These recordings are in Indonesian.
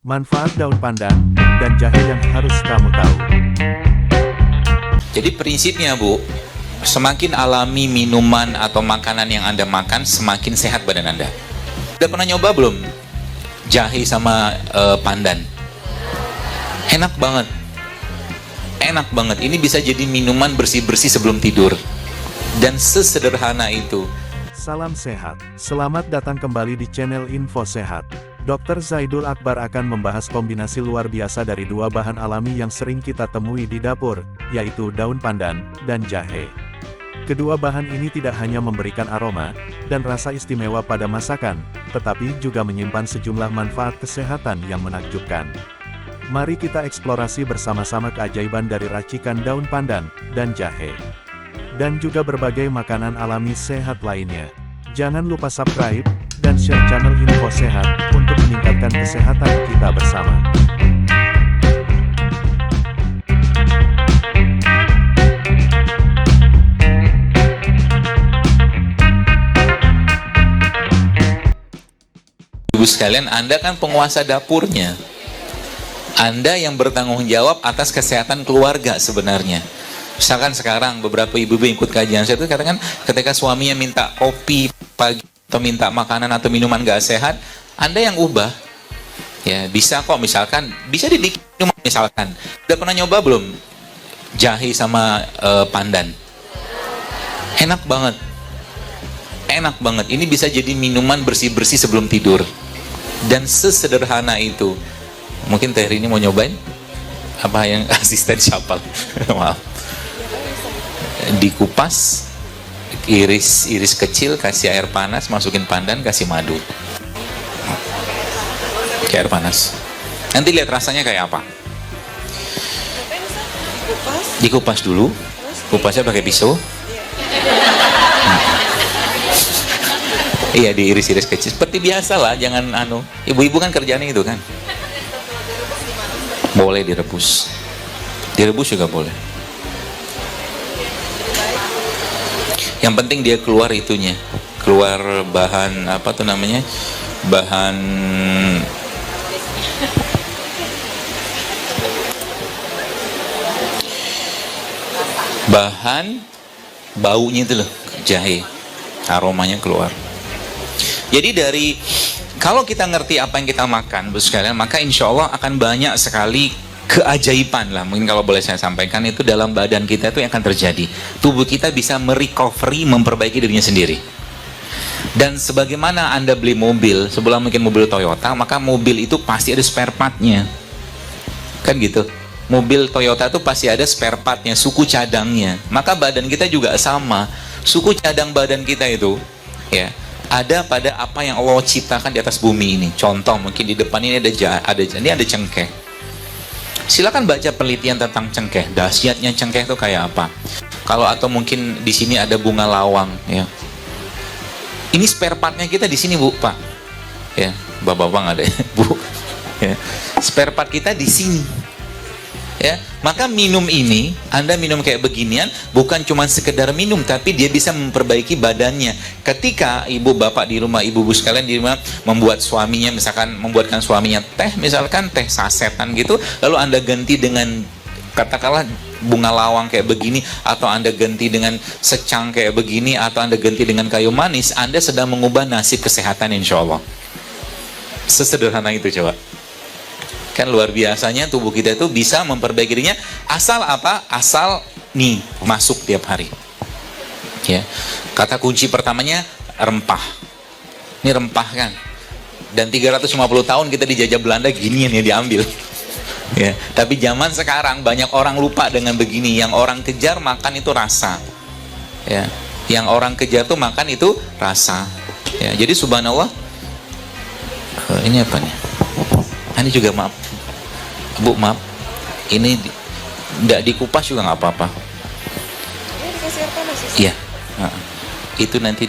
Manfaat daun pandan dan jahe yang harus kamu tahu. Jadi prinsipnya Bu, semakin alami minuman atau makanan yang Anda makan, semakin sehat badan Anda. Udah pernah nyoba belum? Jahe sama pandan. Enak banget. Enak banget. Ini bisa jadi minuman bersih-bersih sebelum tidur. Dan sesederhana itu. Salam sehat. Selamat datang kembali di channel Info Sehat. Dr. Zaidul Akbar akan membahas kombinasi luar biasa dari dua bahan alami yang sering kita temui di dapur, yaitu daun pandan dan jahe. Kedua bahan ini tidak hanya memberikan aroma dan rasa istimewa pada masakan, tetapi juga menyimpan sejumlah manfaat kesehatan yang menakjubkan. Mari kita eksplorasi bersama-sama keajaiban dari racikan daun pandan dan jahe. Dan juga berbagai makanan alami sehat lainnya. Jangan lupa subscribe dan share channel Info Sehat untuk meningkatkan kesehatan kita bersama. Ibu sekalian, Anda kan penguasa dapurnya. Anda yang bertanggung jawab atas kesehatan keluarga sebenarnya. Misalkan sekarang beberapa ibu-ibu ikut kajian saya itu katakan ketika suaminya minta kopi pagi atau minta makanan atau minuman gak sehat, Anda yang ubah. Ya, bisa kok misalkan, bisa dibikin minuman misalkan. Udah pernah nyoba belum? Jahe sama pandan. Enak banget. Enak banget. Ini bisa jadi minuman bersih-bersih sebelum tidur. Dan sesederhana itu. Mungkin Teh Rini mau nyobain? Apa yang asisten syapal? Maaf. Dikupas, iris kecil, kasih air panas, masukin pandan, kasih madu. Kayak air panas. Nanti lihat rasanya kayak apa. Dikupas dulu. Kupasnya pakai pisau. Iya, diiris-iris kecil. Seperti biasa lah, jangan ibu-ibu kan kerjanya itu kan. Boleh direbus. Direbus juga boleh. Yang penting dia keluar itunya, keluar bahan apa tuh namanya, bahan baunya itu loh, jahe, aromanya keluar. Jadi kalau kita ngerti apa yang kita makan, Bu sekalian, maka insya Allah akan banyak sekali keajaiban lah, mungkin kalau boleh saya sampaikan, itu dalam badan kita itu yang akan terjadi. Tubuh kita bisa merecovery, memperbaiki dirinya sendiri. Dan sebagaimana Anda beli mobil, sebelum mungkin mobil Toyota, maka mobil itu pasti ada spare partnya. Kan gitu. Mobil Toyota itu pasti ada spare partnya, suku cadangnya. Maka badan kita juga sama. Suku cadang badan kita itu, ya, ada pada apa yang Allah ciptakan di atas bumi ini. Contoh, mungkin di depan ini ada cengkeh. Silakan baca penelitian tentang cengkeh. Dahsyatnya cengkeh itu kayak apa? Kalau atau mungkin di sini ada bunga lawang, ya. Ini spare partnya kita di sini, Bu, Pak. Ya, bapak-bapak nggak ada, Bu. Ya. Spare part kita di sini. Ya, maka minum ini, Anda minum kayak beginian, bukan cuma sekedar minum, tapi dia bisa memperbaiki badannya. Ketika ibu bapak di rumah, ibu-ibu sekalian di rumah membuat suaminya, misalkan membuatkan suaminya teh, misalkan teh sasetan gitu, lalu Anda ganti dengan katakanlah bunga lawang kayak begini, atau Anda ganti dengan secang kayak begini, atau Anda ganti dengan kayu manis, Anda sedang mengubah nasib kesehatan insya Allah. Sesederhana itu coba. Kan luar biasanya tubuh kita itu bisa memperbaiki dirinya asal apa? Asal nih masuk tiap hari. Ya. Kata kunci pertamanya rempah. Ini rempah kan. Dan 350 tahun kita dijajah Belanda ginian ya diambil. Ya, tapi zaman sekarang banyak orang lupa dengan begini. Yang orang kejar makan itu rasa. Ya. Yang orang kejar tuh makan itu rasa. Ya, jadi subhanallah. Ini apa nih? Ini juga maaf, Bu, maaf, ini tidak dikupas juga nggak apa-apa. Ini dikasih air panas Iya, ya? itu nanti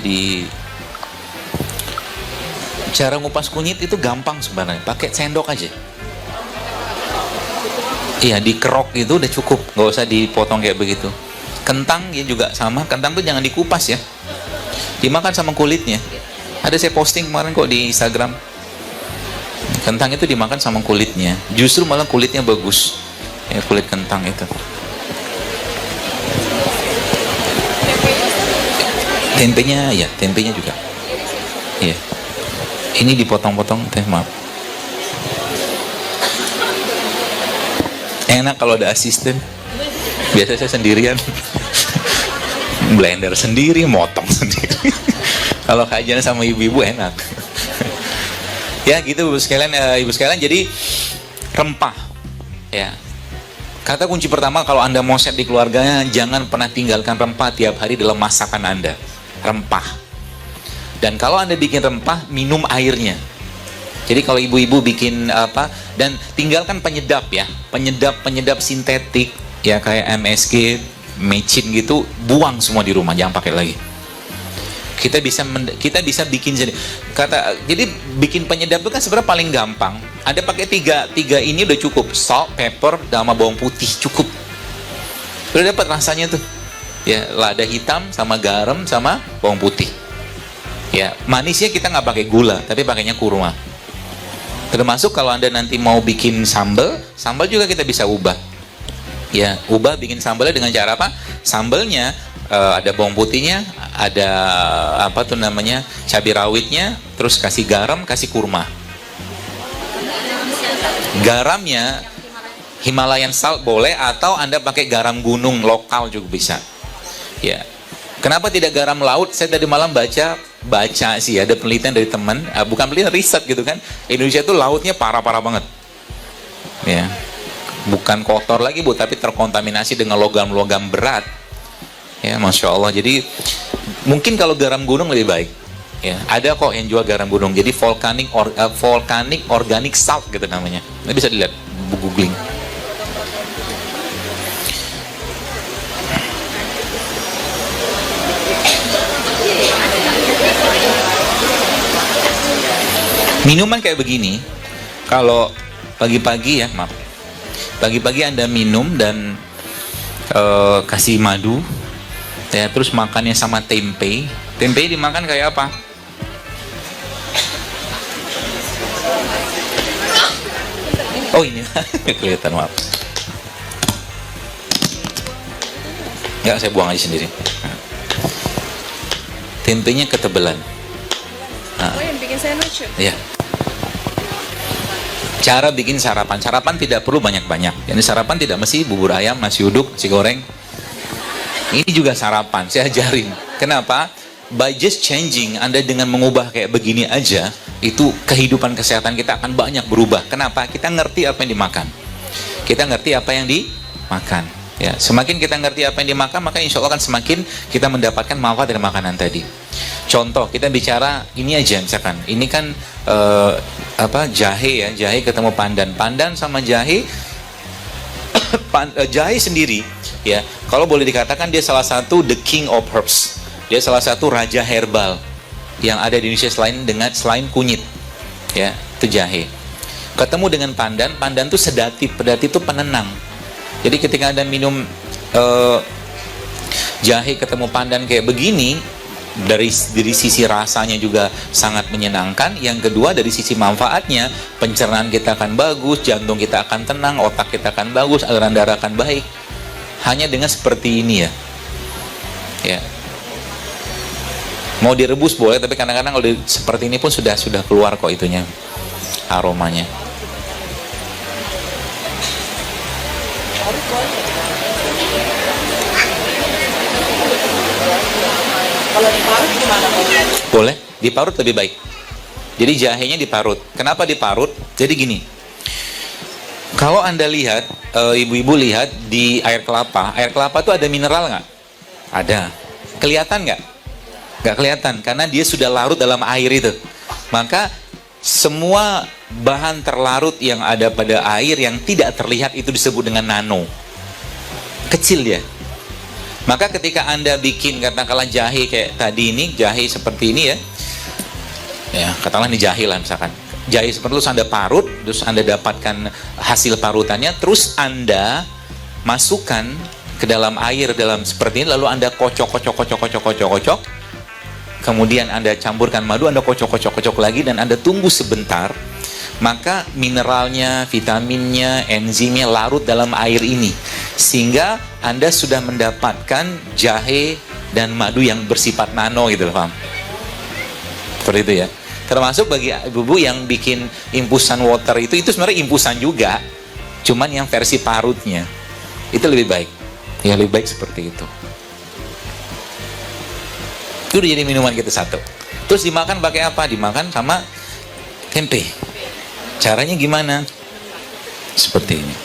cara ngupas kunyit itu gampang sebenarnya, pakai sendok aja. Iya, dikerok itu udah cukup, nggak usah dipotong kayak begitu. Kentang ya juga sama, kentang tuh jangan dikupas ya, dimakan sama kulitnya. Ada saya posting kemarin kok di Instagram. Kentang itu dimakan sama kulitnya. Justru malah kulitnya bagus. Ya, kulit kentang itu. Tempenya ya, tempenya juga. Iya. Ini dipotong-potong teh, maaf. Enak kalau ada asisten. Biasa saya sendirian. Blender sendiri, motong sendiri. Kalau kajian sama ibu-ibu enak. Ya gitu ibu sekalian, jadi rempah. Ya. Kata kunci pertama kalau Anda mau set di keluarganya, jangan pernah tinggalkan rempah tiap hari dalam masakan Anda. Rempah. Dan kalau Anda bikin rempah, minum airnya. Jadi kalau ibu-ibu bikin apa, dan tinggalkan penyedap ya, penyedap sintetik ya kayak MSG, mecin gitu, buang semua di rumah, jangan pakai lagi. Kita bisa bikin jadi bikin penyedap itu kan sebenarnya paling gampang. Ada pakai tiga ini udah cukup, salt, pepper, sama bawang putih cukup. Udah dapat rasanya tuh. Ya, lada hitam sama garam sama bawang putih. Ya, manisnya kita nggak pakai gula, tapi pakainya kurma. Termasuk kalau Anda nanti mau bikin sambal juga kita bisa ubah. Ya, ubah bikin sambalnya dengan cara apa? Sambalnya ada bawang putihnya, ada apa tuh namanya, cabai rawitnya, terus kasih garam, kasih kurma. Garamnya Himalayan salt boleh, atau Anda pakai garam gunung lokal juga bisa. Ya. Kenapa tidak garam laut? Saya tadi malam baca sih, ada penelitian dari teman, bukan penelitian, riset gitu kan. Indonesia itu lautnya parah-parah banget. Ya. Bukan kotor lagi Bu, tapi terkontaminasi dengan logam-logam berat. Ya, Masya Allah. Jadi mungkin kalau garam gunung lebih baik. Ya, ada kok yang jual garam gunung. Jadi volcanic organic salt gitu namanya. Ini bisa dilihat, googling. Minuman kayak begini, kalau pagi-pagi ya, maaf. Pagi-pagi Anda minum dan kasih madu, ya, terus makannya sama tempe. Tempe dimakan kayak apa? Oh ini, kelihatan, maaf. Enggak, saya buang aja sendiri. Tempenya ketebelan. Oh, yang bikin sandwich ya? Iya. Cara bikin sarapan. Sarapan tidak perlu banyak-banyak. Jadi sarapan tidak mesti bubur ayam, nasi uduk, nasi goreng. Ini juga sarapan, saya ajarin. Kenapa? By just changing, Anda dengan mengubah kayak begini aja, itu kehidupan kesehatan kita akan banyak berubah. Kenapa? Kita ngerti apa yang dimakan. Kita ngerti apa yang dimakan. Ya, semakin kita ngerti apa yang dimakan, maka insya Allah akan semakin kita mendapatkan manfaat dari makanan tadi. Contoh, kita bicara ini aja misalkan, ini kan jahe ya, jahe ketemu pandan sama jahe, jahe sendiri ya, kalau boleh dikatakan dia salah satu the king of herbs, dia salah satu raja herbal yang ada di Indonesia selain kunyit ya, itu jahe. Ketemu dengan pandan tuh sedatif itu penenang. Jadi ketika Anda minum jahe ketemu pandan kayak begini, dari sisi rasanya juga sangat menyenangkan. Yang kedua, dari sisi manfaatnya, pencernaan kita akan bagus, jantung kita akan tenang, otak kita akan bagus, aliran darah akan baik. Hanya dengan seperti ini ya. Ya. Mau direbus boleh, tapi kadang-kadang kalau seperti ini pun sudah keluar kok itunya, aromanya. Kalau diparut gimana? Boleh, diparut lebih baik. Jadi jahenya diparut. Kenapa diparut? Jadi gini, kalau Anda lihat, ibu-ibu lihat di air kelapa itu ada mineral nggak? Ada. Kelihatan nggak? Nggak kelihatan, karena dia sudah larut dalam air itu. Maka semua bahan terlarut yang ada pada air yang tidak terlihat itu disebut dengan nano. Kecil dia. Maka ketika Anda bikin katakanlah jahe kayak tadi ini, jahe seperti ini ya. Ya, katakanlah ini jahe lah misalkan. Jahe seperti itu Anda parut, terus Anda dapatkan hasil parutannya, terus Anda masukkan ke dalam air dalam seperti ini, lalu Anda kocok. Kemudian Anda campurkan madu, Anda kocok lagi dan Anda tunggu sebentar. maka mineralnya, vitaminnya, enzimnya larut dalam air ini. Sehingga Anda sudah mendapatkan jahe dan madu yang bersifat nano gitu loh, paham? Seperti itu ya. Termasuk bagi ibu-ibu yang bikin impusan water itu sebenarnya impusan juga. Cuman yang versi parutnya. Itu lebih baik. Ya lebih baik seperti itu. Itu udah jadi minuman kita satu. Terus dimakan pakai apa? Dimakan sama tempe. Caranya gimana? Seperti ini.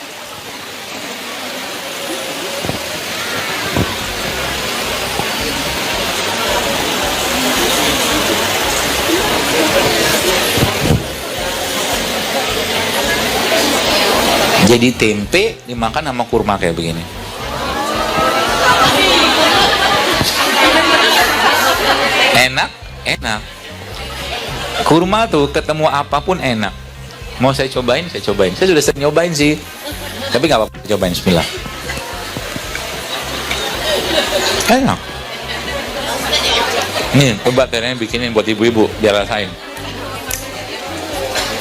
Jadi tempe dimakan sama kurma kayak begini. Enak, enak. Kurma tuh ketemu apapun enak. Mau saya cobain, saya cobain. Saya sudah sering nyobain sih. Tapi nggak apa-apa, cobain. Bismillah. Enak. Nih, coba caranya bikinin buat ibu-ibu biar rasain.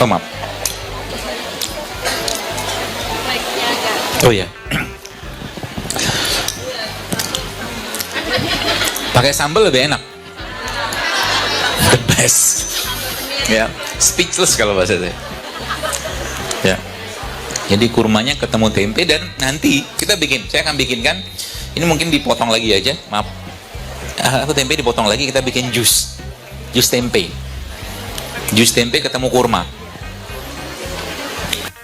Oh, maaf. Oh ya. Pakai sambal lebih enak. The best. Ya, speechless kalau bahasa saya. Ya. Jadi kurmanya ketemu tempe dan nanti kita bikin. Saya akan bikinkan. Ini mungkin dipotong lagi aja. Maaf. Aku tempe dipotong lagi, kita bikin jus. Jus tempe. Jus tempe ketemu kurma.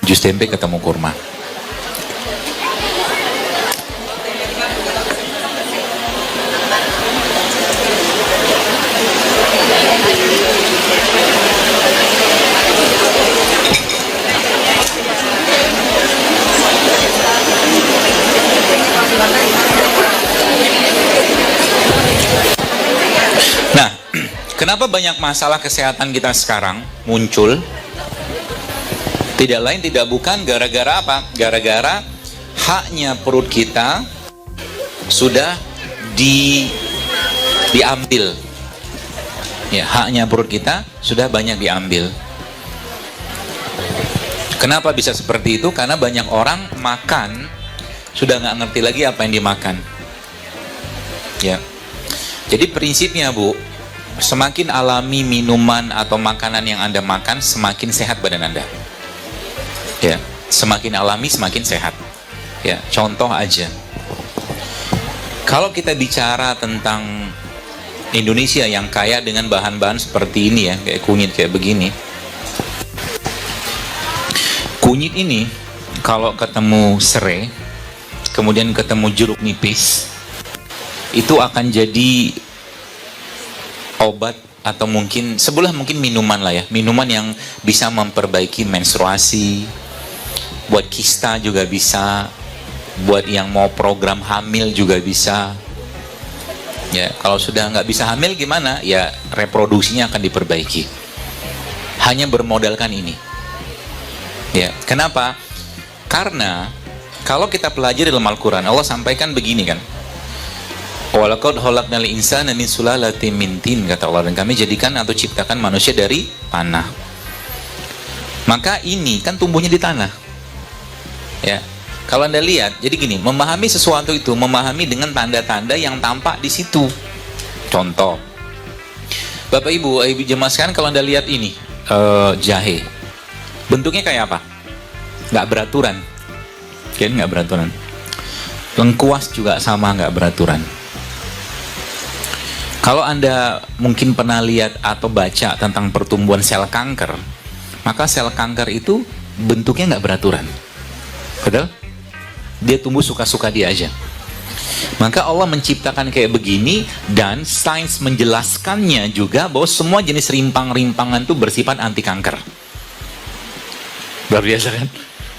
Jus tempe ketemu kurma. Nah, kenapa banyak masalah kesehatan kita sekarang muncul? Tidak lain tidak bukan gara-gara apa? Gara-gara haknya perut kita sudah diambil. Ya, haknya perut kita sudah banyak diambil. Kenapa bisa seperti itu? Karena banyak orang makan sudah nggak ngerti lagi apa yang dimakan. Ya. Jadi prinsipnya Bu, semakin alami minuman atau makanan yang Anda makan, semakin sehat badan Anda. Ya, semakin alami semakin sehat. Ya, contoh aja. Kalau kita bicara tentang Indonesia yang kaya dengan bahan-bahan seperti ini ya, kayak kunyit kayak begini. Kunyit ini kalau ketemu serai, kemudian ketemu jeruk nipis, itu akan jadi obat atau mungkin sebelah mungkin minuman lah ya, minuman yang bisa memperbaiki menstruasi, buat kista juga bisa, buat yang mau program hamil juga bisa. Ya, kalau sudah nggak bisa hamil gimana? Ya reproduksinya akan diperbaiki. Hanya bermodalkan ini. Ya, kenapa? Karena kalau kita pelajari dalam Al-Quran, Allah sampaikan begini kan. Walaqad khalaqnal insana min sulalatin min tin, kata Allah, dan kami jadikan atau ciptakan manusia dari tanah. Maka ini kan tumbuhnya di tanah. Ya. Kalau Anda lihat, jadi gini, memahami sesuatu itu memahami dengan tanda-tanda yang tampak di situ. Contoh. Bapak Ibu jemaah sekalian, kalau Anda lihat ini, jahe. Bentuknya kayak apa? Nggak beraturan. Kan nggak beraturan. Lengkuas juga sama, nggak beraturan. Kalau Anda mungkin pernah lihat atau baca tentang pertumbuhan sel kanker, maka sel kanker itu bentuknya nggak beraturan. Betul? Dia tumbuh suka-suka dia aja. Maka Allah menciptakan kayak begini, dan sains menjelaskannya juga bahwa semua jenis rimpang-rimpangan itu bersifat anti kanker. Luar biasa kan?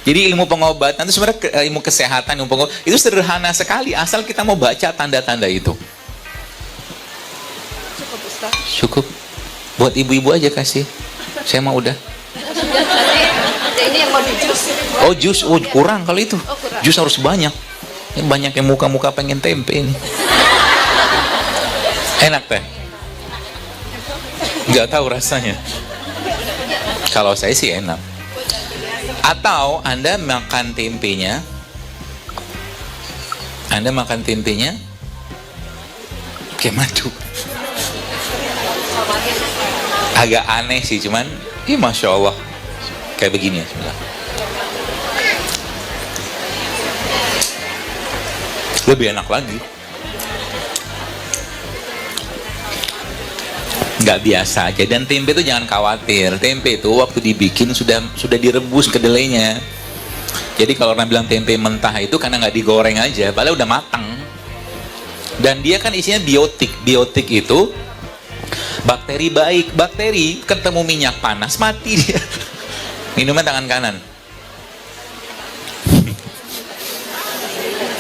Jadi ilmu pengobatan itu sebenarnya ilmu kesehatan, itu sederhana sekali asal kita mau baca tanda-tanda itu. Cukup. Buat ibu-ibu aja kasih. Saya mau udah. Ini yang mau di jus. Oh jus, oh kurang kalau itu. Jus harus banyak. Ini banyak yang muka-muka pengen tempe ini. Enak teh? Nggak tahu rasanya. Kalau saya sih enak. Atau Anda makan tempenya, pakai madu. Agak aneh sih, cuman Masya Allah kayak begini ya. Bismillah. Lebih enak lagi. Nggak biasa aja. Dan tempe itu jangan khawatir, tempe itu waktu dibikin sudah direbus kedelainya. Jadi kalau orang bilang tempe mentah itu karena nggak digoreng aja, padahal udah matang. Dan dia kan isinya biotik itu bakteri baik. Bakteri ketemu minyak panas mati dia. Minumnya tangan kanan.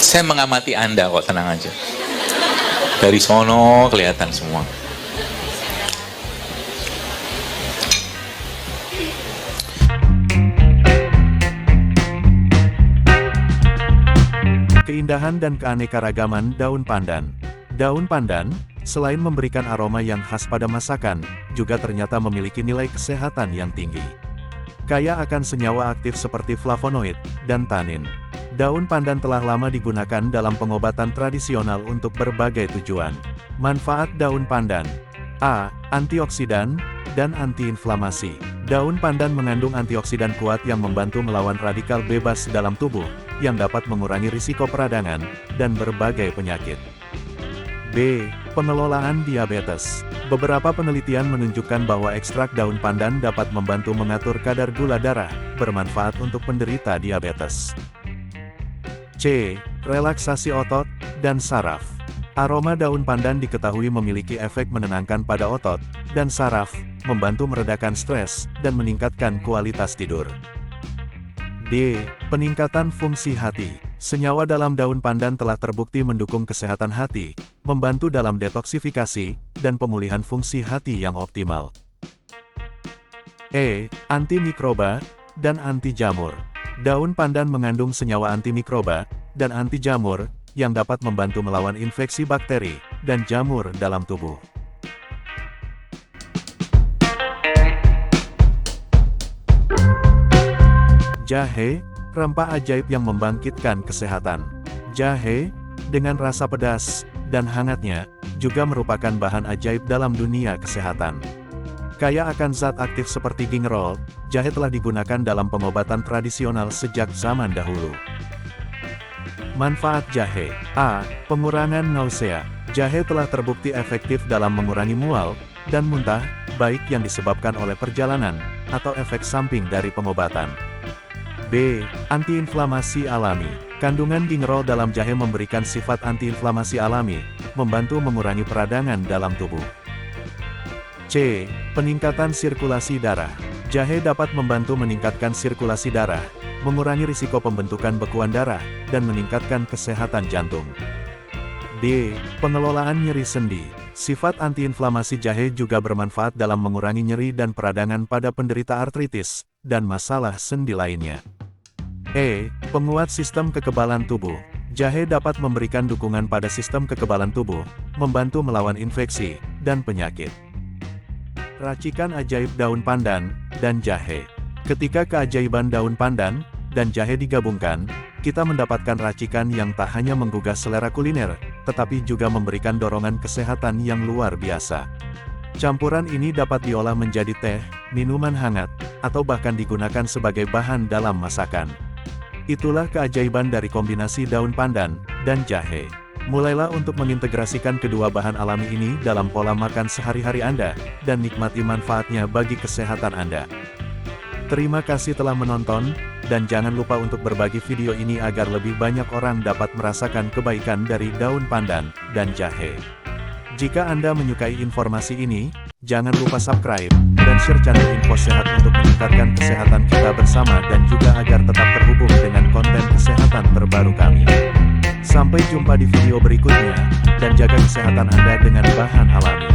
Saya mengamati Anda kok, tenang aja. Dari sono kelihatan semua. Keindahan dan keanekaragaman daun pandan. Daun pandan, selain memberikan aroma yang khas pada masakan, juga ternyata memiliki nilai kesehatan yang tinggi. Kaya akan senyawa aktif seperti flavonoid dan tanin. Daun pandan telah lama digunakan dalam pengobatan tradisional untuk berbagai tujuan. Manfaat daun pandan: A. Antioksidan dan antiinflamasi. Daun pandan mengandung antioksidan kuat yang membantu melawan radikal bebas dalam tubuh, yang dapat mengurangi risiko peradangan dan berbagai penyakit. B. Pengelolaan diabetes. Beberapa penelitian menunjukkan bahwa ekstrak daun pandan dapat membantu mengatur kadar gula darah, bermanfaat untuk penderita diabetes. C. Relaksasi otot dan saraf. Aroma daun pandan diketahui memiliki efek menenangkan pada otot dan saraf, membantu meredakan stres dan meningkatkan kualitas tidur. D. Peningkatan fungsi hati. Senyawa dalam daun pandan telah terbukti mendukung kesehatan hati, membantu dalam detoksifikasi, dan pemulihan fungsi hati yang optimal. E. Antimikroba dan anti jamur. Daun pandan mengandung senyawa antimikroba dan anti jamur, yang dapat membantu melawan infeksi bakteri dan jamur dalam tubuh. Jahe, rempah ajaib yang membangkitkan kesehatan. Jahe, dengan rasa pedas dan hangatnya, juga merupakan bahan ajaib dalam dunia kesehatan. Kaya akan zat aktif seperti gingerol, jahe telah digunakan dalam pengobatan tradisional sejak zaman dahulu. Manfaat jahe. A. Pengurangan nausea. Jahe telah terbukti efektif dalam mengurangi mual dan muntah, baik yang disebabkan oleh perjalanan atau efek samping dari pengobatan. B. Antiinflamasi alami. Kandungan gingerol dalam jahe memberikan sifat antiinflamasi alami, membantu mengurangi peradangan dalam tubuh. C. Peningkatan sirkulasi darah. Jahe dapat membantu meningkatkan sirkulasi darah, mengurangi risiko pembentukan bekuan darah, dan meningkatkan kesehatan jantung. D. Pengelolaan nyeri sendi. Sifat antiinflamasi jahe juga bermanfaat dalam mengurangi nyeri dan peradangan pada penderita artritis, dan masalah sendi lainnya. E. Penguat sistem kekebalan tubuh. Jahe dapat memberikan dukungan pada sistem kekebalan tubuh, membantu melawan infeksi dan penyakit. Racikan ajaib daun pandan dan jahe. Ketika keajaiban daun pandan dan jahe digabungkan, kita mendapatkan racikan yang tak hanya menggugah selera kuliner, tetapi juga memberikan dorongan kesehatan yang luar biasa. Campuran ini dapat diolah menjadi teh, minuman hangat, atau bahkan digunakan sebagai bahan dalam masakan. Itulah keajaiban dari kombinasi daun pandan dan jahe. Mulailah untuk mengintegrasikan kedua bahan alami ini dalam pola makan sehari-hari Anda, dan nikmati manfaatnya bagi kesehatan Anda. Terima kasih telah menonton, dan jangan lupa untuk berbagi video ini agar lebih banyak orang dapat merasakan kebaikan dari daun pandan dan jahe. Jika Anda menyukai informasi ini, jangan lupa subscribe dan share channel Info Sehat untuk meningkatkan kesehatan kita bersama dan juga agar tetap terhubung dengan konten kesehatan terbaru kami. Sampai jumpa di video berikutnya, dan jaga kesehatan Anda dengan bahan alami.